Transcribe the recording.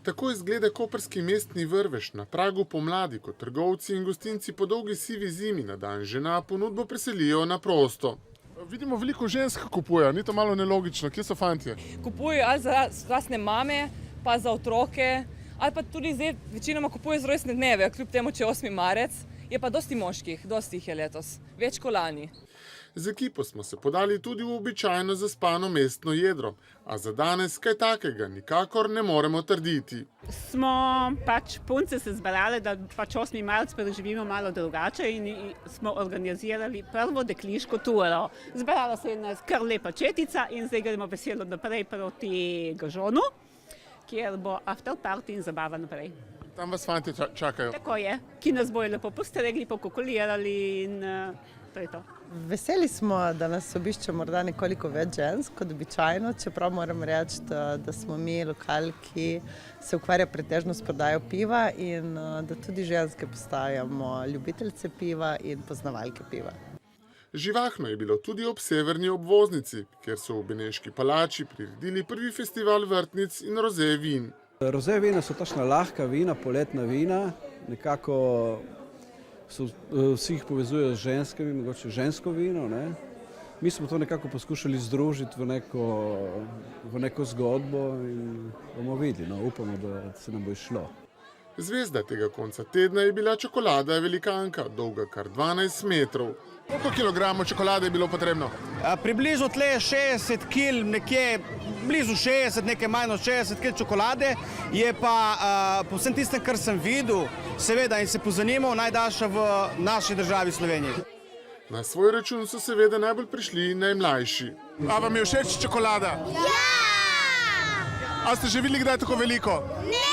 Tako izgleda koprski mestni vrvež na pragu pomladi, ko trgovci in gostinci po dolgi sivi zimi na dan žena ponudbo preselijo na prosto. Vidimo, veliko žensk kupuje, ni to malo nelogično, kje so fantje? Kupujejo ali za lastne mame, pa za otroke, ali pa tudi zdaj večinoma kupujejo za rojstne dneve, kljub temu, če je 8. marec, je pa dosti moških, dosti jih je letos, več kot lani. Z ekipo smo se podali tudi v običajno zaspano mestno jedro, a za danes kaj takega nikakor ne moremo trditi. Smo punce se zbrali, da 8. marec preživimo malo drugače in smo organizirali prvo dekliško turo. Zbrala se je nas kar lepa četica in zdaj gremo veselo naprej proti Gažonu, kjer bo after party in zabava naprej. Tam vas fantje čakajo. Tako je, ki nas bojo lepo postregli, pokukulirali in to je to. Veseli smo, da nas obišče morda nekoliko več žensk kot običajno, čeprav moram reči, da smo mi lokal, ki se ukvarja pretežno s prodajo piva in da tudi ženske postajamo ljubiteljce piva in poznavalke piva. Živahno je bilo tudi ob severni obvoznici, kjer so v Beneški palači priredili prvi festival vrtnic in roze vin. Roze vina so takšna lahka vina, poletna vina, nekako vsi jih povezujejo z ženskami, mogoče žensko vino, ne? Mi smo to nekako poskušali združiti v neko zgodbo in bomo videli, no, upamo, da se nam bo išlo. Zvezda tega konca tedna je bila čokolada velikanka, dolga kar 12 metrov. Koliko kilogramov čokolade je bilo potrebno? Približno tle 60 kil, nekje blizu 60, nekaj manj od 60 kil čokolade, je pa po vsem tistem, kar sem videl, seveda in se pozanimal, najdaljša v naši državi Sloveniji. Na svoj račun so seveda najbolj prišli najmlajši. A vam je všeč čokolada? Ja! A ste že videli kdaj tako veliko? Ne!